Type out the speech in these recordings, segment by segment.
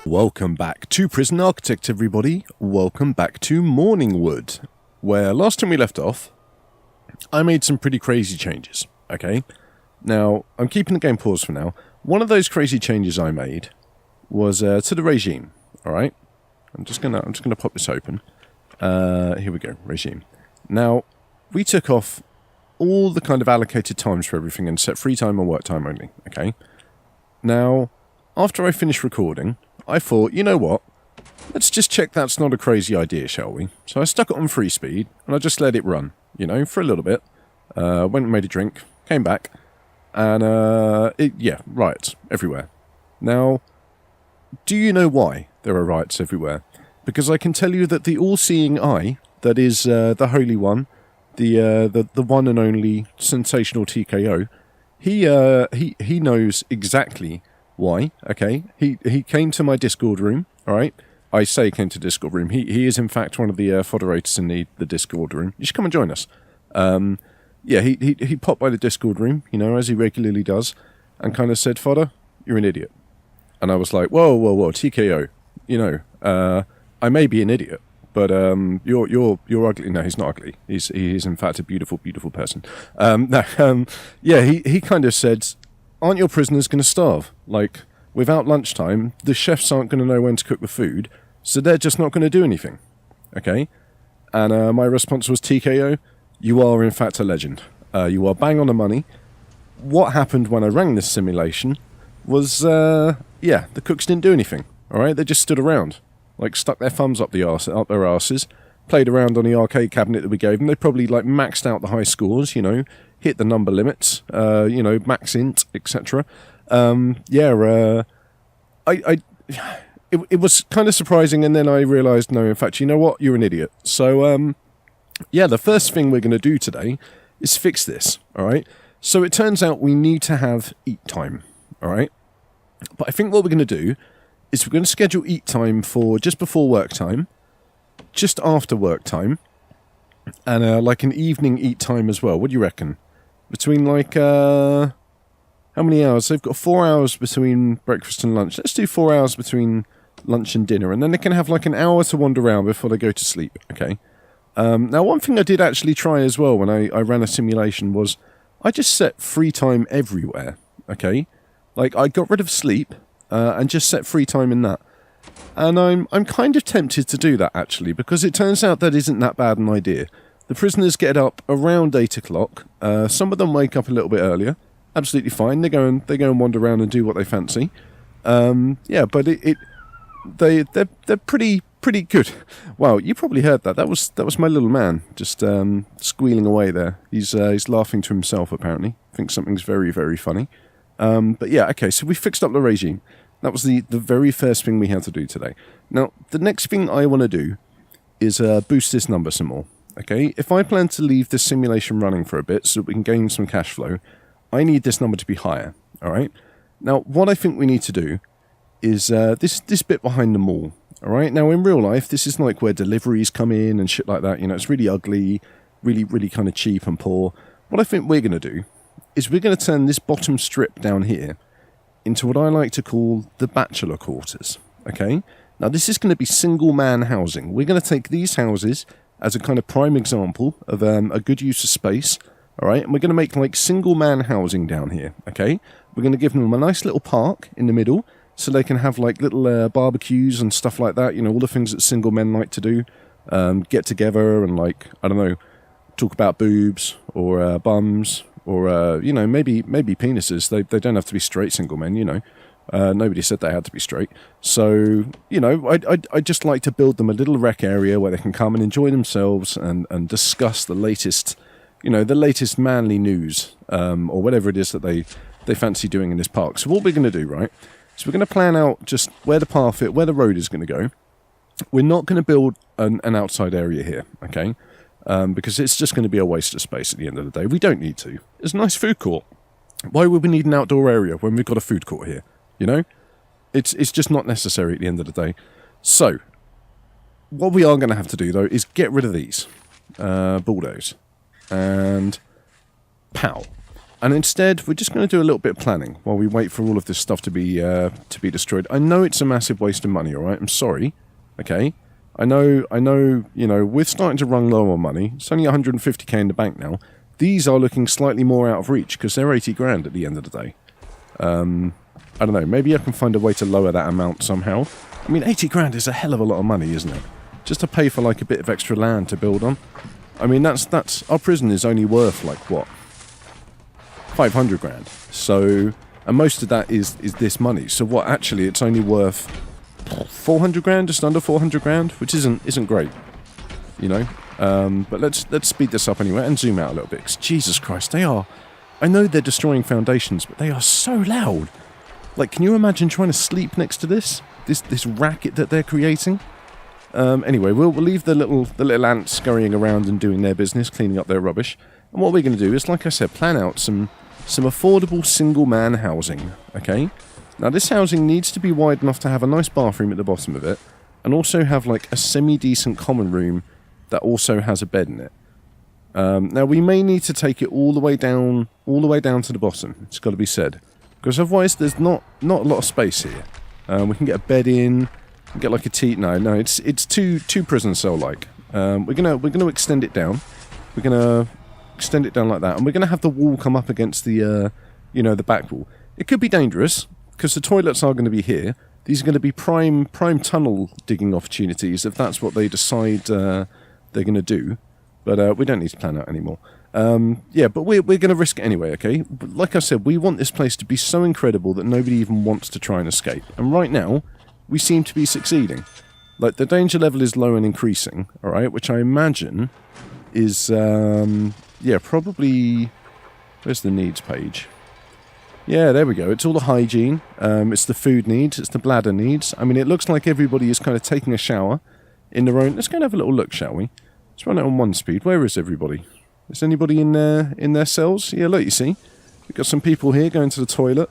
Welcome back to Prison Architect, everybody. Welcome back to Morningwood, where last time we left off, I made some pretty crazy changes, okay? Now, I'm keeping the game paused for now. One of those crazy changes I made was to the regime, alright? I'm just gonna pop this open. Here we go, regime. Now, we took off all the kind of allocated times for everything and set free time and work time only, okay? Now, after I finished recording, I thought, you know what? Let's just check that's not a crazy idea, shall we? So I stuck it on free speed, and I just let it run, you know, for a little bit. Went and made a drink, came back, and, riots everywhere. Now, do you know why there are riots everywhere? Because I can tell you that the all-seeing eye, that is the Holy One, the one and only sensational TKO, he knows exactly why, okay? He came to my Discord room, alright? I say he came to Discord room. He is, in fact, one of the foderators in the Discord room. You should come and join us. He popped by the Discord room, you know, as he regularly does, and kind of said, "Fodder, you're an idiot." And I was like, whoa, TKO. You know, I may be an idiot, but you're ugly. No, he's not ugly. He is, in fact, a beautiful, beautiful person. He kind of said, aren't your prisoners going to starve? Like, without lunchtime, the chefs aren't going to know when to cook the food, so they're just not going to do anything. Okay? And my response was, TKO, you are in fact a legend. You are bang on the money. What happened when I ran this simulation was, the cooks didn't do anything. Alright? They just stood around. Like, stuck their thumbs up their arses, played around on the arcade cabinet that we gave them. They probably, like, maxed out the high scores, you know, hit the number limits, max int, etc. It was kind of surprising, and then I realised, no, in fact, you know what? You're an idiot. So, the first thing we're going to do today is fix this, alright? So it turns out we need to have eat time, alright? But I think what we're going to do is we're going to schedule eat time for just before work time, just after work time, and like an evening eat time as well. What do you reckon? Between like, how many hours? They've got 4 hours between breakfast and lunch. Let's do 4 hours between lunch and dinner, and then they can have like an hour to wander around before they go to sleep, okay? Now, one thing I did actually try as well when I ran a simulation was I just set free time everywhere, okay? Like, I got rid of sleep and just set free time in that. And I'm kind of tempted to do that, actually, because it turns out that isn't that bad an idea. The prisoners get up around 8 o'clock. Some of them wake up a little bit earlier. Absolutely fine. They go and wander around and do what they fancy. But they're pretty good. Wow, you probably heard that. That was my little man just squealing away there. He's laughing to himself apparently. Thinks something's very, very funny. So we fixed up the regime. That was the very first thing we had to do today. Now, the next thing I want to do is boost this number some more. Okay, if I plan to leave this simulation running for a bit so that we can gain some cash flow, I need this number to be higher, alright? Now, what I think we need to do is this bit behind the mall, alright? Now, in real life, this is like where deliveries come in and shit like that, you know, it's really ugly, really, really kind of cheap and poor. What I think we're going to do is we're going to turn this bottom strip down here into what I like to call the Bachelor quarters, okay? Now, this is going to be single-man housing. We're going to take these houses as a kind of prime example of a good use of space, alright? And we're going to make, like, single-man housing down here, okay? We're going to give them a nice little park in the middle so they can have, like, little barbecues and stuff like that, you know, all the things that single men like to do. Get together and, like, I don't know, talk about boobs or bums or, maybe penises. They don't have to be straight single men, you know. Nobody said they had to be straight. So, you know, I'd just like to build them a little rec area where they can come and enjoy themselves and discuss the latest, you know, the latest manly news, or whatever it is that they fancy doing in this park. So what we're going to do, right, is we're going to plan out just where the road is going to go. We're not going to build an outside area here, okay? Because it's just going to be a waste of space at the end of the day. We don't need to. It's a nice food court. Why would we need an outdoor area when we've got a food court here? You know? It's just not necessary at the end of the day. So, what we are going to have to do, though, is get rid of these bulldogs. And pow. And instead, we're just going to do a little bit of planning while we wait for all of this stuff to be destroyed. I know it's a massive waste of money, all right? I'm sorry, okay? I know, you know, we're starting to run low on money. It's only 150k in the bank now. These are looking slightly more out of reach because they're 80 grand at the end of the day. I don't know, maybe I can find a way to lower that amount somehow. I mean, 80 grand is a hell of a lot of money, isn't it? Just to pay for, like, a bit of extra land to build on. I mean, that's our prison is only worth, like, what? 500 grand. So, and most of that is this money. So what, actually, it's only worth 400 grand, just under 400 grand, which isn't great, you know. But let's speed this up anyway and zoom out a little bit. 'Cause Jesus Christ, they are. I know they're destroying foundations, but they are so loud. Like, can you imagine trying to sleep next to this racket that they're creating? Anyway, we'll leave the little ants scurrying around and doing their business, cleaning up their rubbish. And what we're going to do is, like I said, plan out some affordable single-man housing, okay? Now, this housing needs to be wide enough to have a nice bathroom at the bottom of it, and also have, like, a semi-decent common room that also has a bed in it. Now, we may need to take it all the way down to the bottom, it's got to be said, because otherwise there's not a lot of space here. We can get a bed in, get, like, a no, it's too prison cell-like. We're gonna extend it down. We're gonna extend it down like that, and we're going to have the wall come up against the, you know, the back wall. It could be dangerous, because the toilets are going to be here. These are going to be prime tunnel digging opportunities, if that's what they decide they're going to do. But we don't need to plan out anymore. Yeah, but we're going to risk it anyway, okay? But like I said, we want this place to be so incredible that nobody even wants to try and escape. And right now, we seem to be succeeding. Like, the danger level is low and increasing, alright? Which I imagine is... yeah, probably... Where's the needs page? Yeah, there we go. It's all the hygiene. It's the food needs. It's the bladder needs. I mean, it looks like everybody is kind of taking a shower in their own... Let's go and have a little look, shall we? Let's run it on 1 speed. Where is everybody? Is anybody in their cells? Yeah, look, you see. We've got some people here going to the toilet.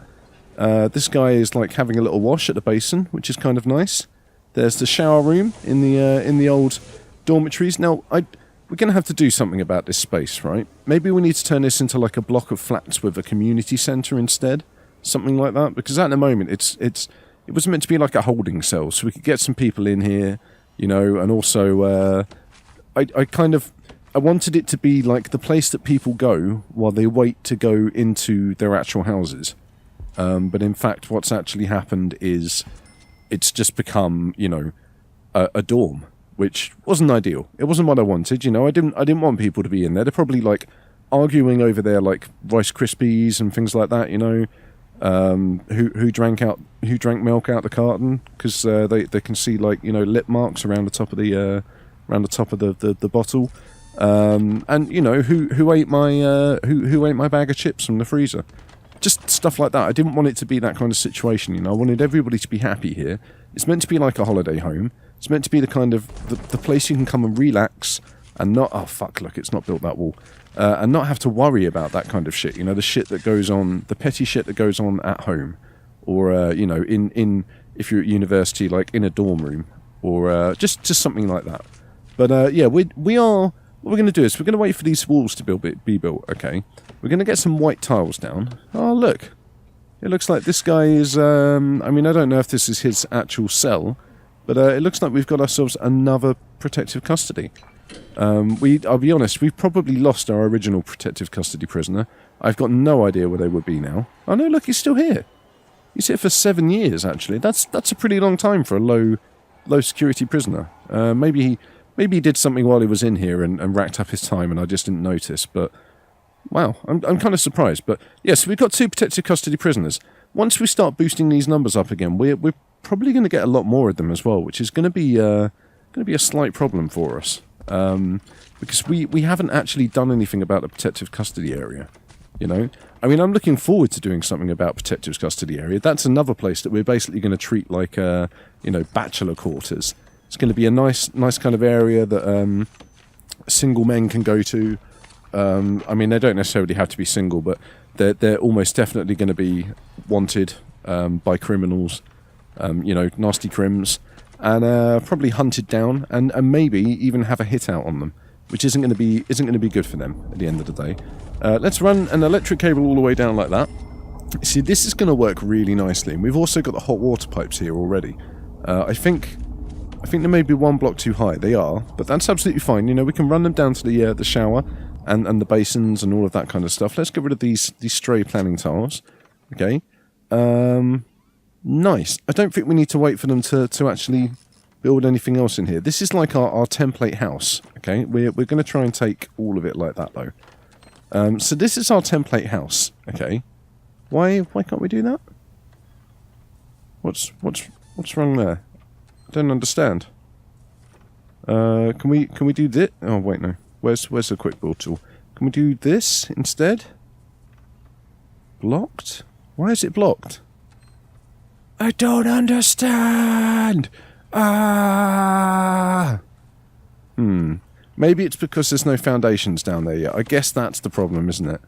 This guy is, like, having a little wash at the basin, which is kind of nice. There's the shower room in the old dormitories. Now, we're going to have to do something about this space, right? Maybe we need to turn this into like a block of flats with a community centre instead. Something like that. Because at the moment, it was meant to be like a holding cell. So we could get some people in here, you know, and also I wanted it to be like the place that people go while they wait to go into their actual houses. But in fact, what's actually happened is it's just become, you know, a dorm. Which wasn't ideal. It wasn't what I wanted, you know. I didn't want people to be in there. They're probably, like, arguing over their, like, Rice Krispies and things like that, you know. Who drank milk out the carton because they can see, like, you know, lip marks around the top of the bottle. And you know, who ate my bag of chips from the freezer. Just stuff like that. I didn't want it to be that kind of situation, you know. I wanted everybody to be happy here. It's meant to be like a holiday home. It's meant to be the kind of the place you can come and relax and not... Oh, fuck, look, it's not built that wall. And not have to worry about that kind of shit, you know, the shit that goes on, the petty shit that goes on at home. Or, you know, in if you're at university, like in a dorm room. Or just something like that. But, yeah, we are... What we're going to do is we're going to wait for these walls to be built, okay? We're going to get some white tiles down. Oh, look. It looks like this guy is... I mean, I don't know if this is his actual cell... But it looks like we've got ourselves another protective custody. I'll be honest, we've probably lost our original protective custody prisoner. I've got no idea where they would be now. Oh no, look, he's still here. He's here for 7 years, actually. That's a pretty long time for a low security prisoner. Maybe he did something while he was in here and racked up his time, and I just didn't notice. But wow, I'm kind of surprised. But yes, we've got 2 protective custody prisoners. Once we start boosting these numbers up again, we're probably going to get a lot more of them as well, which is going to be a slight problem for us because we haven't actually done anything about the protective custody area. You know, I mean, I'm looking forward to doing something about protective custody area. That's another place that we're basically going to treat like you know, bachelor quarters. It's going to be a nice kind of area that single men can go to. I mean, they don't necessarily have to be single, but they're almost definitely going to be wanted by criminals. You know, nasty crims, and probably hunted down, and maybe even have a hit out on them. which isn't going to be good for them at the end of the day. Let's run an electric cable all the way down like that. See, this is going to work really nicely, and we've also got the hot water pipes here already. I think they may be one block too high. They are, but that's absolutely fine. You know, we can run them down to the shower and the basins and all of that kind of stuff. Let's get rid of these stray planning tiles. Okay. Nice. I don't think we need to wait for them to actually build anything else in here. This is like our template house. Okay. We're going to try and take all of it like that though. So this is our template house. Okay. Why can't we do that? What's wrong there? I don't understand. Can we do this? Oh wait, no. Where's the quick build tool? Can we do this instead? Blocked? Why is it blocked? I don't understand. Maybe it's because there's no foundations down there yet. I guess that's the problem, isn't it?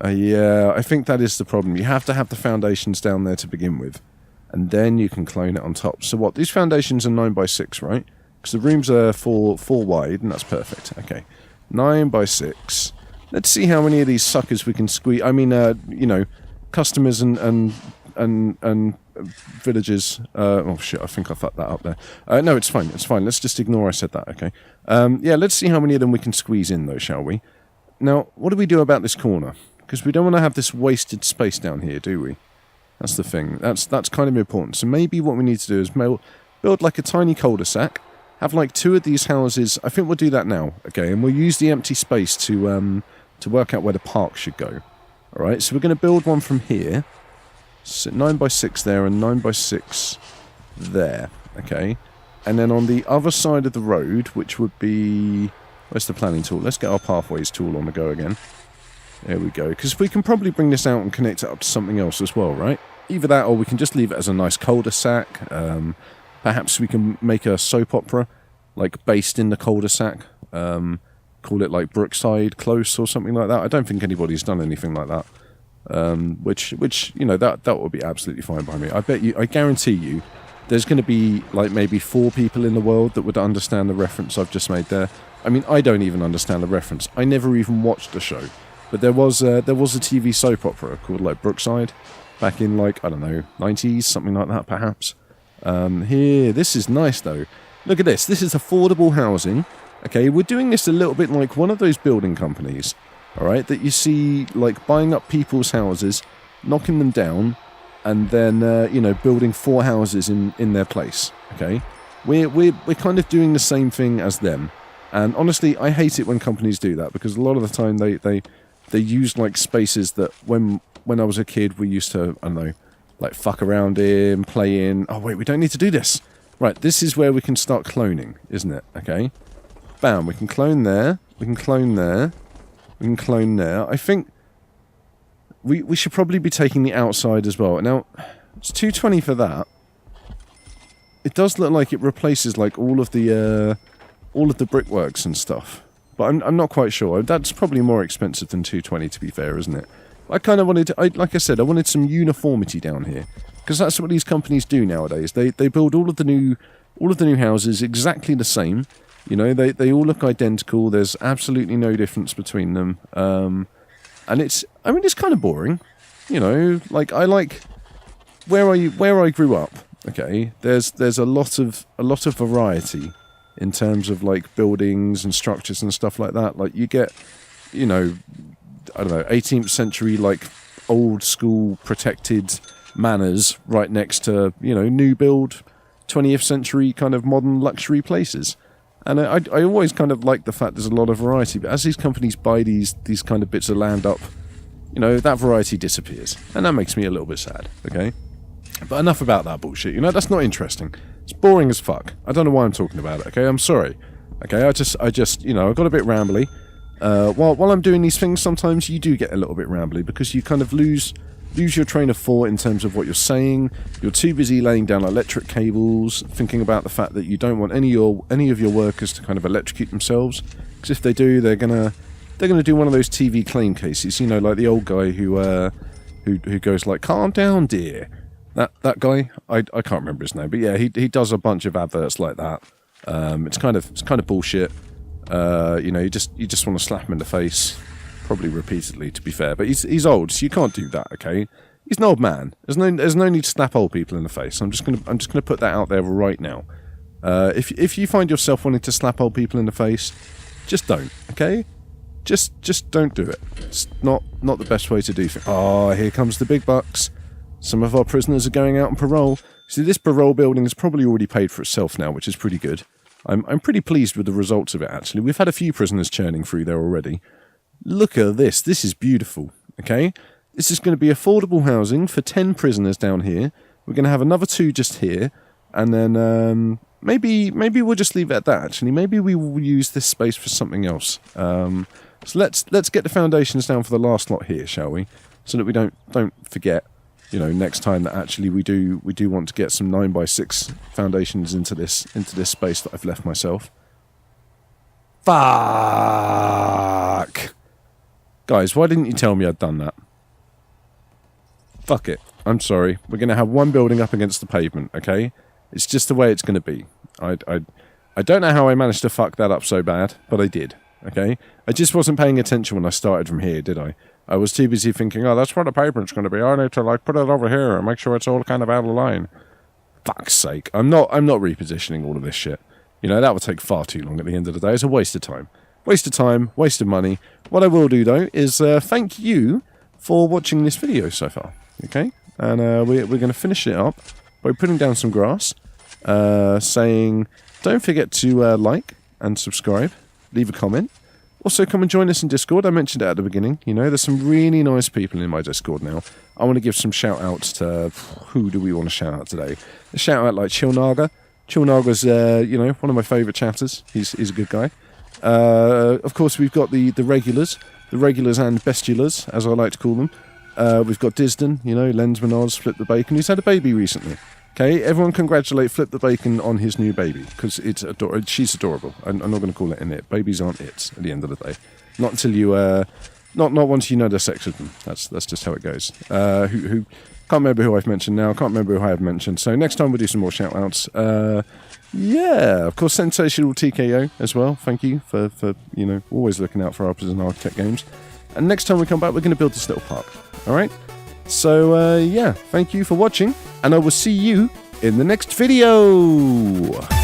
Yeah, I think that is the problem. You have to have the foundations down there to begin with. And then you can clone it on top. So what? These foundations are 9x6, right? Because the rooms are 4 wide, and that's perfect. Okay. 9x6. Let's see how many of these suckers we can squeeze. I mean, you know, customers and villagers. Oh, shit, I think I fucked that up there. No, it's fine. It's fine. Let's just ignore I said that, okay? Yeah, let's see how many of them we can squeeze in, though, shall we? Now, what do we do about this corner? Because we don't want to have this wasted space down here, do we? That's the thing. That's kind of important. So maybe what we need to do is build like a tiny cul-de-sac. Have like 2 of these houses. I think we'll do that now. Okay, and we'll use the empty space to work out where the park should go. All right. So we're going to build one from here. So 9x6 there and 9x6 there. Okay. And then on the other side of the road, which would be, where's the planning tool? Let's get our pathways tool on the go again. There we go. Because we can probably bring this out and connect it up to something else as well, right? Either that or we can just leave it as a nice cul-de-sac. Perhaps we can make a soap opera, like based in the cul-de-sac. Call it like Brookside Close or something like that. I don't think anybody's done anything like that. Which you know, that would be absolutely fine by me. I guarantee you, there's going to be like maybe 4 people in the world that would understand the reference I've just made there. I mean, I don't even understand the reference. I never even watched the show. But there was a TV soap opera called like Brookside back in like, I don't know, 90s, something like that perhaps. Here, this is nice though. Look at this. This is affordable housing. Okay, we're doing this a little bit like one of those building companies, all right, that you see like buying up people's houses, knocking them down, and then you know, building 4 houses in their place. Okay, we're kind of doing the same thing as them. And honestly, I hate it when companies do that because a lot of the time they use like spaces that when I was a kid we used to, I don't know, like fuck around in, play in. Oh wait, we don't need to do this. Right, this is where we can start cloning, isn't it? Okay. Bam, we can clone there. We can clone there. We can clone there. I think we should probably be taking the outside as well. Now, it's 220 for that. It does look like it replaces like all of the brickworks and stuff. But I'm not quite sure. That's probably more expensive than 220 to be fair, isn't it? I kind of wanted to, like I said, I wanted some uniformity down here. Because that's what these companies do nowadays. They build all of the new houses exactly the same. You know, they all look identical. There's absolutely no difference between them. And it's kind of boring. You know, like I like where I grew up. Okay, there's a lot of variety in terms of like buildings and structures and stuff like that. Like you get, you know, I don't know, 18th century like old school protected manors right next to, you know, new build 20th century kind of modern luxury places. And I always kind of like the fact there's a lot of variety, but as these companies buy these kind of bits of land up, you know, that variety disappears. And that makes me a little bit sad, okay? But enough about that bullshit, you know, that's not interesting. It's boring as fuck. I don't know why I'm talking about it, okay? I'm sorry. Okay, I just, you know, I got a bit rambly. While I'm doing these things, sometimes you do get a little bit rambly because you kind of lose your train of thought in terms of what you're saying. You're too busy laying down electric cables, thinking about the fact that you don't want any of your workers to kind of electrocute themselves. Because if they do, they're gonna do one of those TV claim cases, you know, like the old guy who goes like, "Calm down, dear." That guy, I can't remember his name, but yeah, he does a bunch of adverts like that. It's kind of bullshit. You know, you just want to slap him in the face, probably repeatedly, to be fair. But he's old, so you can't do that. Okay, he's an old man. There's no need to slap old people in the face. I'm just gonna put that out there right now. If you find yourself wanting to slap old people in the face, just don't. Okay, just don't do it. It's not the best way to do things. Oh, here comes the big bucks. Some of our prisoners are going out on parole. See, this parole building has probably already paid for itself now, which is pretty good. I'm pretty pleased with the results of it, actually. We've had a few prisoners churning through there already. Look at this. This is beautiful, okay? This is going to be affordable housing for 10 prisoners down here. We're going to have another 2 just here. And then maybe we'll just leave it at that, actually. Maybe we will use this space for something else. So let's get the foundations down for the last lot here, shall we? So that we don't forget, you know, next time that actually we do want to get some 9x6 foundations into this space that I've left myself. Fuck! Guys, why didn't you tell me I'd done that? Fuck it. I'm sorry. We're going to have one building up against the pavement, okay? It's just the way it's going to be. I don't know how I managed to fuck that up so bad, but I did, okay? I just wasn't paying attention when I started from here, did I? I was too busy thinking, oh, that's where the pavement's going to be. I need to, like, put it over here and make sure it's all kind of out of line. Fuck's sake. I'm not repositioning all of this shit. You know, that would take far too long at the end of the day. It's a waste of time. Waste of time, waste of money. What I will do, though, is thank you for watching this video so far, okay? And we're going to finish it up by putting down some grass, saying, don't forget to like and subscribe, leave a comment. Also, come and join us in Discord. I mentioned it at the beginning. You know, there's some really nice people in my Discord now. I want to give some shout-outs to... Who do we want to shout out today? A shout-out like Chillnaga. Chillnaga's, you know, one of my favourite chatters. He's a good guy. Of course, we've got the regulars. The regulars and bestulars, as I like to call them. We've got Disden, you know, Lensman Oz, Flip the Bacon, who's had a baby recently. Okay, everyone congratulate Flip the Bacon on his new baby, because she's adorable. I'm not going to call it an it. Babies aren't its at the end of the day. Not until you, not once you know the sex of them. That's just how it goes. Who can't remember who I've mentioned now. Can't remember who I have mentioned. So next time we'll do some more shout outs. Yeah, of course, Sensational TKO as well. Thank you for you know, always looking out for our prison architect games. And next time we come back, we're going to build this little park. All right. So, yeah, thank you for watching, and I will see you in the next video.